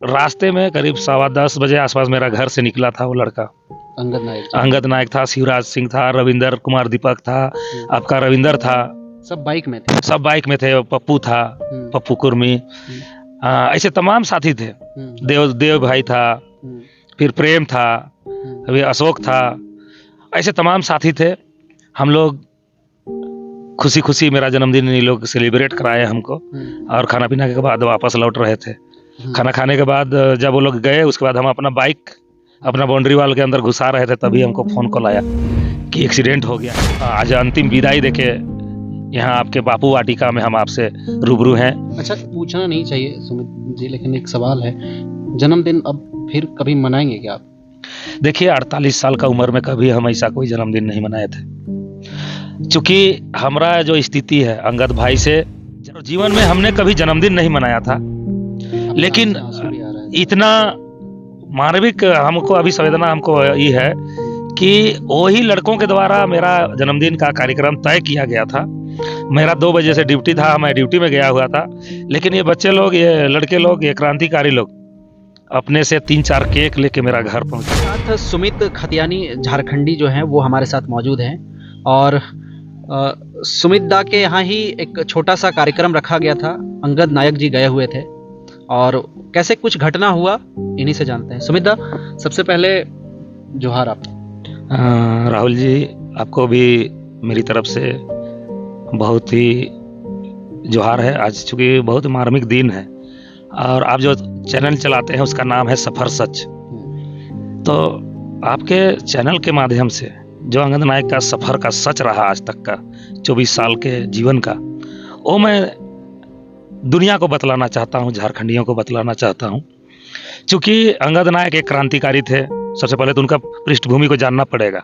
रास्ते में करीब 10:15 बजे आसपास मेरा घर से निकला था वो लड़का। अंगद नायक था, शिवराज सिंह था, रविंदर कुमार दीपक था, आपका रविंदर था। सब बाइक में थे। सब बाइक में थे। पप्पू था, पप्पू कुर्मी, ऐसे तमाम साथी थे। देव भाई था, फिर प्रेम था, अभी अशोक था, ऐसे तमाम साथी थे। हम लोग खुशी खुशी मेरा जन्मदिन ये लोग सेलिब्रेट कराए हमको, और खाना पीना के बाद वापस लौट रहे थे। खाना खाने के बाद जब वो लोग गए, उसके बाद हम अपना बाइक अपना बाउंड्री वाल के अंदर घुसा रहे थे, तभी हमको फोन कॉल आया कि एक्सीडेंट हो गया। आज अंतिम विदाई देके यहाँ आपके बापू वाटिका में हम आपसे रूबरू हैं। अच्छा, पूछना नहीं चाहिए सुमित जी, लेकिन एक सवाल है, जन्मदिन अब फिर कभी मनाएंगे क्या आप? देखिए, 48 साल का उम्र में कभी हम ऐसा कोई जन्मदिन नहीं मनाए थे। चूंकि हमारा जो स्थिति है अंगद भाई से, जीवन में हमने कभी जन्मदिन नहीं मनाया था, लेकिन इतना मानविक हमको अभी संवेदना हमको ये है कि वही लड़कों के द्वारा मेरा जन्मदिन का कार्यक्रम तय किया गया था। मेरा 2 बजे से ड्यूटी था, मैं ड्यूटी में गया हुआ था, लेकिन ये बच्चे लोग, ये लड़के लोग, ये क्रांतिकारी लोग अपने से 3-4 केक लेके मेरा घर पहुंचे। साथ सुमित खतियानी झारखंडी जो हैं वो हमारे साथ मौजूद हैं, और सुमित दा के यहाँ ही एक छोटा सा कार्यक्रम रखा गया था। अंगद नायक जी गए हुए थे, और कैसे कुछ घटना हुआ इन्हीं से जानते हैं। सुमित दा, सबसे पहले जोहार आपको। राहुल जी, आपको भी मेरी तरफ से बहुत ही जोहार है। आज चूँकि बहुत मार्मिक दिन है, और आप जो चैनल चलाते हैं उसका नाम है सफ़र सच। तो आपके चैनल के माध्यम से जो अंगद नायक का सफ़र का सच रहा आज तक का 24 साल के जीवन का, वो मैं दुनिया को बतलाना चाहता हूँ, झारखंडियों को बतलाना चाहता हूँ। चूँकि अंगद नायक एक क्रांतिकारी थे, सबसे पहले तो उनका पृष्ठभूमि को जानना पड़ेगा।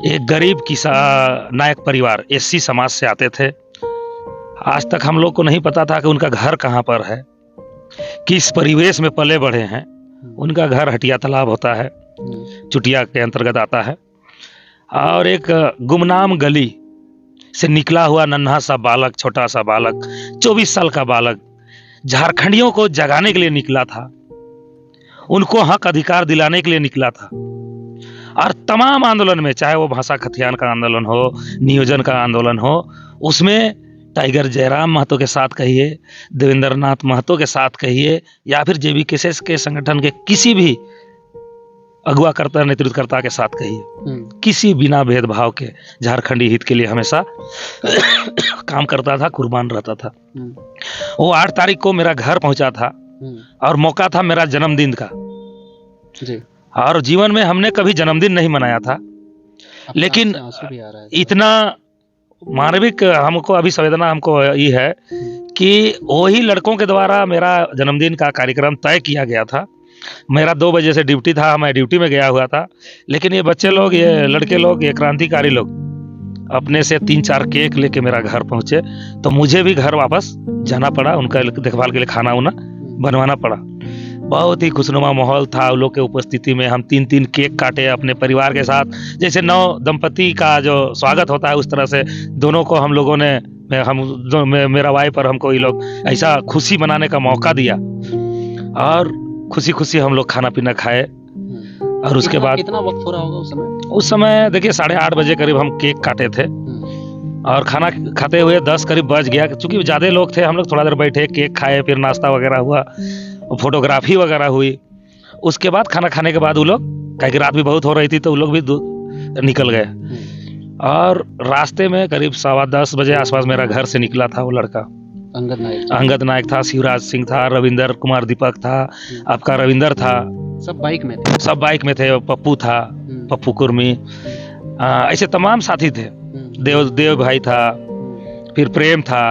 एक गरीब किसान नायक परिवार, एससी समाज से आते थे। आज तक हम लोग को नहीं पता था कि उनका घर कहाँ पर है, किस परिवेश में पले बढ़े हैं। उनका घर हटिया तालाब होता है, चुटिया के अंतर्गत आता है, और एक गुमनाम गली से निकला हुआ नन्हा सा बालक, छोटा सा बालक, 24 साल का बालक झारखंडियों को जगाने के लिए निकला था, उनको हक अधिकार दिलाने के लिए निकला था। और तमाम आंदोलन में, चाहे वो भाषा खतियान का आंदोलन हो, नियोजन का आंदोलन हो, उसमें टाइगर जयराम महतो के साथ कहिए, देवेंद्र नाथ महतो के साथ कहिए, या फिर जेबी केसेस के संगठन के किसी भी अगुवाकर्ता, नेतृत्वकर्ता के साथ कहिए, किसी बिना भेदभाव के झारखंडी हित के लिए हमेशा काम करता था, कुर्बान रहता था। वो 8 तारीख को मेरा घर पहुंचा था, और मौका था मेरा जन्मदिन का जी। और जीवन में हमने कभी जन्मदिन नहीं मनाया था, लेकिन इतना मानविक हमको अभी संवेदना हमको ये है कि वही लड़कों के द्वारा मेरा जन्मदिन का कार्यक्रम तय किया गया था। मेरा 2 बजे से ड्यूटी था, मैं ड्यूटी में गया हुआ था, लेकिन ये बच्चे लोग, ये लड़के लोग, ये क्रांतिकारी लोग अपने से 3-4 केक लेके मेरा घर पहुंचे, तो मुझे भी घर वापस जाना पड़ा। उनका देखभाल के लिए खाना उना बनवाना पड़ा। बहुत ही खुशनुमा माहौल था। उन लोग के उपस्थिति में हम 3-3 केक काटे अपने परिवार के साथ, जैसे नव दंपति का जो स्वागत होता है उस तरह से दोनों को हम लोगों ने, मेरा वाइफ और हमको ये लोग ऐसा खुशी मनाने का मौका दिया, और खुशी खुशी हम लोग खाना पीना खाए। और उसके बाद कितना वक्त हो रहा होगा उस समय? उस समय देखिए 8:30 बजे करीब हम केक काटे थे, और खाना खाते हुए 10 करीब बज गया। चूंकि ज़्यादा लोग थे, हम लोग थोड़ा देर बैठे, केक खाए, फिर नाश्ता वगैरह हुआ, फोटोग्राफी वगैरह हुई। उसके बाद खाना खाने के बाद वो लोग, कहीं रात भी बहुत हो रही थी, तो वो लोग भी निकल गए। और रास्ते में करीब 10:15 बजे आसपास मेरा घर से निकला था वो लड़का। अंगद नायक था, शिवराज सिंह था, रविंदर कुमार दीपक था, आपका रविंदर था। सब बाइक में थे। सब बाइक में थे। पप्पू था, पप्पू कुर्मी, ऐसे तमाम साथी थे। देव भाई था, फिर प्रेम था,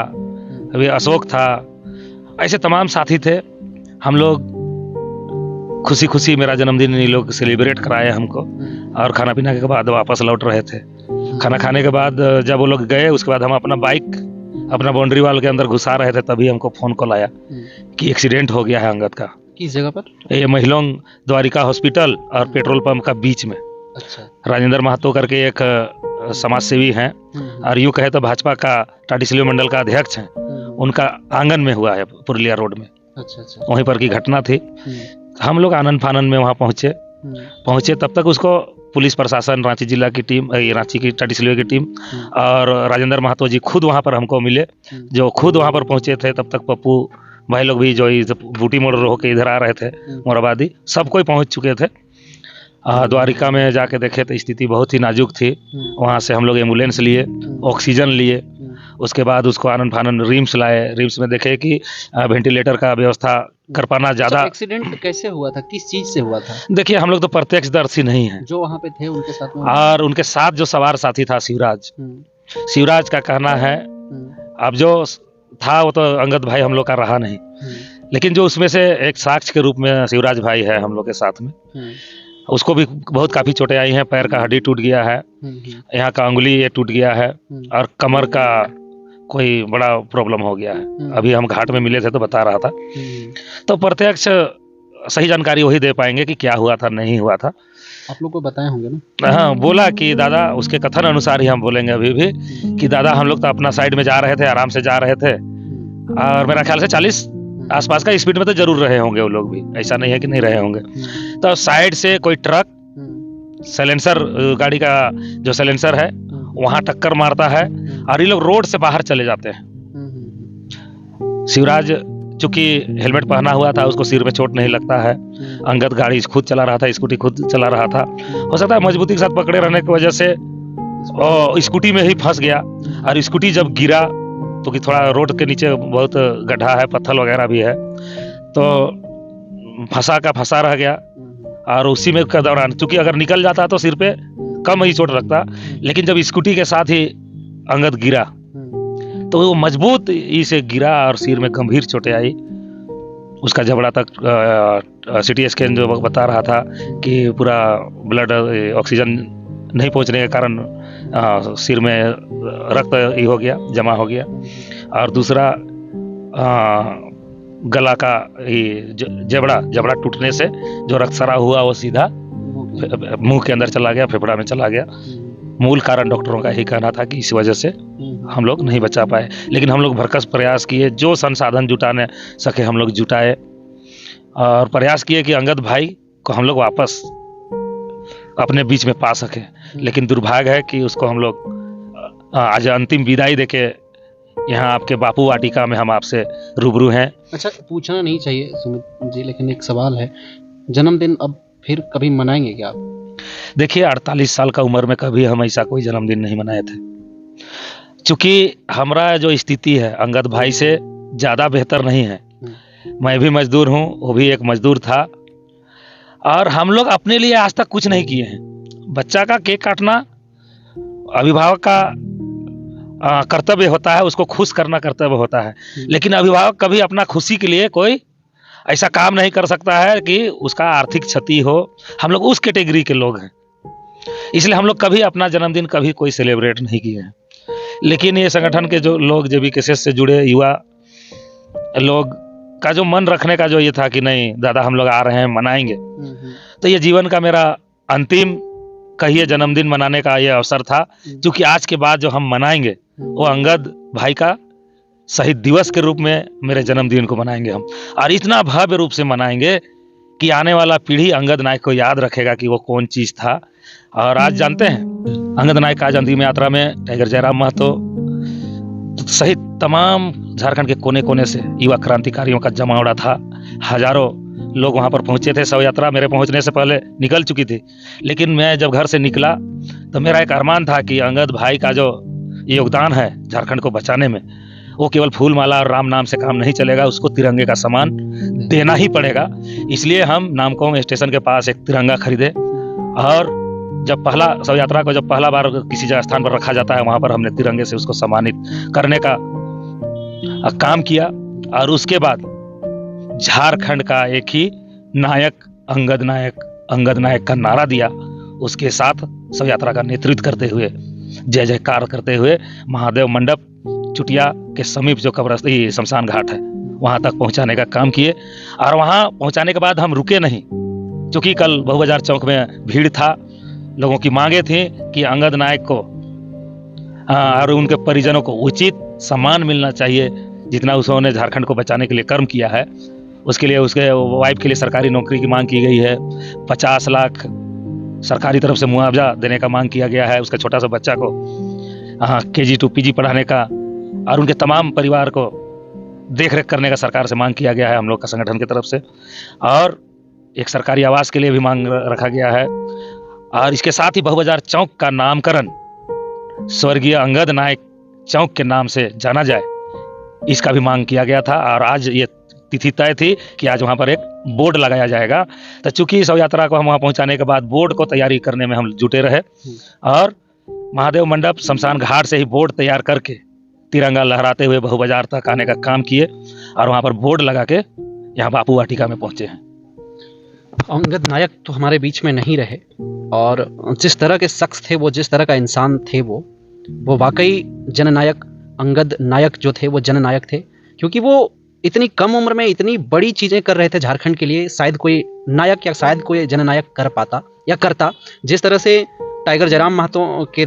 अभी अशोक था, ऐसे तमाम साथी थे। हम लोग खुशी खुशी मेरा जन्मदिन ये लोग सेलिब्रेट कराए हमको, और खाना पीना के बाद वापस लौट रहे थे। खाना खाने के बाद जब वो लोग गए, उसके बाद हम अपना बाइक अपना बाउंड्री वाल के अंदर घुसा रहे थे, तभी हमको फोन कॉल आया कि एक्सीडेंट हो गया है अंगद का। किस जगह पर? ये महिलोंग द्वारिका हॉस्पिटल और पेट्रोल पंप का बीच में। अच्छा। राजेंद्र महतो करके एक समाज सेवी हैं, और यूँ कहे तो भाजपा का टाटीसिलियो मंडल का अध्यक्ष हैं, उनका आंगन में हुआ है, पुरुलिया रोड में। अच्छा अच्छा। वहीं पर की घटना थी। हम लोग आनन फानन में वहाँ पहुँचे तब तक उसको पुलिस प्रशासन, रांची जिला की टीम, ये रांची की TDCLO की टीम और राजेंद्र महतो जी खुद वहाँ पर हमको मिले, जो खुद वहाँ पर पहुँचे थे। तब तक पप्पू भाई लोग भी, जो बूटी मोड़ होके इधर आ रहे थे, मोराबादी, सब कोई पहुँच चुके थे। द्वारिका में जाके देखे तो स्थिति बहुत ही नाजुक थी। वहाँ से हम लोग एम्बुलेंस लिए, ऑक्सीजन लिए, उसके बाद उसको आनन फानन रिम्स लाए। रिम्स में देखे कि वेंटिलेटर का व्यवस्था कर पाना ज़्यादा। एक्सीडेंट कैसे हुआ था, किस चीज से हुआ था? देखिए, हम लोग तो प्रत्यक्षदर्शी नहीं हैं, जो वहाँ पे थे उनके साथ में और उनके साथ जो सवार साथी था शिवराज का कहना है, अब जो था वो तो अंगद भाई हम लोग का रहा नहीं, लेकिन जो उसमें से एक साक्ष्य के रूप में शिवराज भाई है हम लोग के साथ में, उसको भी बहुत काफ़ी चोटें आई हैं। पैर का हड्डी टूट गया है, यहाँ का अंगुली ये टूट गया है, और कमर का कोई बड़ा प्रॉब्लम हो गया है। अभी हम घाट में मिले थे तो बता रहा था। तो प्रत्यक्ष सही जानकारी वही दे पाएंगे कि क्या हुआ था, नहीं हुआ था। आप लोग को बताए होंगे ना? हाँ, बोला कि दादा, उसके कथन अनुसार ही हम बोलेंगे अभी भी, कि दादा हम लोग तो अपना साइड में जा रहे थे, आराम से जा रहे थे, और मेरा ख्याल से 40 आसपास का स्पीड में तो जरूर रहे होंगे वो लोग भी, ऐसा नहीं है कि नहीं रहे होंगे। तो साइड से कोई ट्रक साइलेंसर, गाड़ी का जो साइलेंसर है वहां टक्कर मारता है, और ये लोग रोड से बाहर चले जाते हैं। शिवराज चूंकि हेलमेट पहना हुआ था, उसको सिर में चोट नहीं लगता है। अंगद गाड़ी खुद चला रहा था, स्कूटी खुद चला रहा था। हो सकता है मजबूती के साथ पकड़े रहने की वजह से स्कूटी में ही फंस गया, और स्कूटी जब गिरा तो कि थोड़ा रोड के नीचे बहुत गड्ढा है, पत्थर वगैरह भी है, तो फंसा रह गया। और उसी में के दौरान, चूंकि अगर निकल जाता तो सिर पे कम ही चोट लगता, लेकिन जब स्कूटी के साथ ही अंगद गिरा तो वो मजबूत से गिरा और सिर में गंभीर चोटें आई। उसका जबड़ा तक CT स्कैन जो बता रहा था कि पूरा ब्लड, ऑक्सीजन नहीं पहुंचने के कारण सिर में रक्त ही हो गया, जमा हो गया। और दूसरा गला का जबड़ा टूटने से जो रक्त सरा हुआ वो सीधा मुंह के अंदर चला गया, फेफड़ा में चला गया। मूल कारण डॉक्टरों का ही कहना था कि इस वजह से हम लोग नहीं बचा पाए, लेकिन हम लोग भरकस प्रयास किए, जो संसाधन जुटाने सके हम लोग जुटाए, और प्रयास किए कि अंगद भाई को हम लोग वापस अपने बीच में पा सके। लेकिन दुर्भाग्य है कि उसको हम लोग आज अंतिम विदाई देके यहाँ आपके बापू वाटिका में हम आपसे रूबरू हैं। अच्छा, पूछना नहीं चाहिए सुमित जी, लेकिन एक सवाल है, जन्मदिन अब फिर कभी मनाएंगे क्या आप? देखिए, 48 साल का उम्र में कभी हम ऐसा कोई जन्मदिन नहीं मनाए थे। चूंकि हमारा जो स्थिति है अंगद भाई से ज़्यादा बेहतर नहीं है। मैं भी मजदूर हूँ, वो भी एक मजदूर था, और हम लोग अपने लिए आज तक कुछ नहीं किए हैं। बच्चा का केक काटना अभिभावक का कर्तव्य होता है, उसको खुश करना कर्तव्य होता है, लेकिन अभिभावक कभी अपना खुशी के लिए कोई ऐसा काम नहीं कर सकता है कि उसका आर्थिक क्षति हो। हम लोग उस कैटेगरी के लोग हैं, इसलिए हम लोग कभी अपना जन्मदिन कभी कोई सेलिब्रेट नहीं किए हैं। लेकिन ये संगठन के जो लोग, JBKSS से जुड़े युवा लोग का जो मन रखने का जो ये था कि नहीं दादा हम लोग आ रहे हैं, मनाएंगे, तो ये जीवन का मेरा अंतिम कहिए जन्मदिन मनाने का ये अवसर था। क्योंकि आज के बाद जो हम मनाएंगे वो अंगद भाई का शहीद दिवस के रूप में मेरे जन्मदिन को मनाएंगे हम, और इतना भव्य रूप से मनाएंगे कि आने वाला पीढ़ी अंगद नायक को याद रखेगा कि वो कौन चीज था। और आज जानते हैं, अंगद नायक आज अंतिम यात्रा में टाइगर जयराम महतो सहित तमाम झारखंड के कोने कोने से युवा क्रांतिकारियों का जमावड़ा था। हजारों लोग वहां पर पहुंचे थे। शव यात्रा मेरे पहुंचने से पहले निकल चुकी थी, लेकिन मैं जब घर से निकला तो मेरा एक अरमान था कि अंगद भाई का जो योगदान है झारखंड को बचाने में, वो केवल फूल माला और राम नाम से काम नहीं चलेगा, उसको तिरंगे का सम्मान देना ही पड़ेगा। इसलिए हम नामकोंग स्टेशन के पास एक तिरंगा खरीदे, और जब शव यात्रा को जब पहला बार किसी स्थान पर रखा जाता है, वहां पर हमने तिरंगे से उसको सम्मानित करने का काम किया। और उसके बाद झारखंड का एक ही नायक अंगद नायक का नारा दिया। उसके साथ शव यात्रा का नेतृत्व करते हुए, जय जयकार करते हुए महादेव मंडप चुटिया के समीप जो कब्रिस्तान शमशान घाट है वहां तक पहुंचाने का काम किए। और वहां पहुंचाने के बाद हम रुके नहीं, क्योंकि कल बहुबाजार चौक में भीड़ था, लोगों की मांगे थी कि अंगद नायक को और उनके परिजनों को उचित सम्मान मिलना चाहिए जितना उन्होंने झारखंड को बचाने के लिए कर्म किया है। उसके लिए उसके वाइफ के लिए सरकारी नौकरी की मांग की गई है। 50 लाख सरकारी तरफ से मुआवजा देने का मांग किया गया है उसका छोटा सा बच्चा को KG to PG पढ़ाने का, और उनके तमाम परिवार को देख रेख करने का सरकार से मांग किया गया है हम लोग का संगठन की तरफ से। और एक सरकारी आवास के लिए भी मांग रखा गया है। और इसके साथ ही बहुबाजार चौक का नामकरण स्वर्गीय अंगद नायक चौक के नाम से जाना जाए, इसका भी मांग किया गया था। और आज ये तिथि तय थी कि आज वहाँ पर एक बोर्ड लगाया जाएगा। तो चूंकि शव यात्रा को हम वहाँ पहुँचाने के बाद बोर्ड को तैयारी करने में हम जुटे रहे, और महादेव मंडप शमशान घाट से ही बोर्ड तैयार करके तिरंगा लहराते हुए बहुबाजार तक आने का काम किए, और वहाँ पर बोर्ड लगा के यहाँ बापू वाटिका में पहुँचे हैं। अंगद नायक तो हमारे बीच में नहीं रहे, और जिस तरह के शख्स थे वो, जिस तरह का इंसान थे वो वाकई जननायक अंगद नायक जो थे वो जननायक थे, क्योंकि वो इतनी कम उम्र में इतनी बड़ी चीज़ें कर रहे थे झारखंड के लिए। शायद कोई नायक या शायद कोई जननायक कर पाता या करता। जिस तरह से टाइगर जयराम महतो के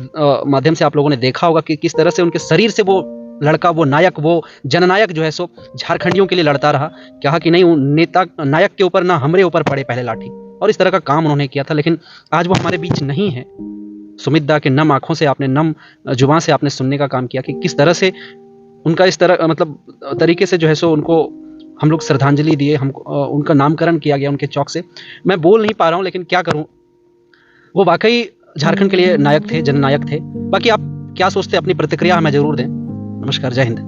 माध्यम से आप लोगों ने देखा होगा कि किस तरह से उनके शरीर से वो लड़का, वो नायक, वो जननायक जो है सो झारखंडियों के लिए लड़ता रहा। कहा कि नहीं, नेता नायक के ऊपर ना हमरे ऊपर पड़े पहले लाठी, और इस तरह का काम उन्होंने किया था। लेकिन आज वो हमारे बीच नहीं है। सुमित दा के नम आंखों से आपने, नम जुबान से आपने सुनने का काम किया कि किस तरह से उनका इस तरह मतलब तरीके से जो है सो उनको हम लोग श्रद्धांजलि दिए, हमको उनका नामकरण किया गया उनके चौक से। मैं बोल नहीं पा रहा हूँ, लेकिन क्या करूँ, वो वाकई झारखंड के लिए नायक थे, जननायक थे। बाकी आप क्या सोचते हैं, अपनी प्रतिक्रिया हमें जरूर दें। नमस्कार, जय हिंद।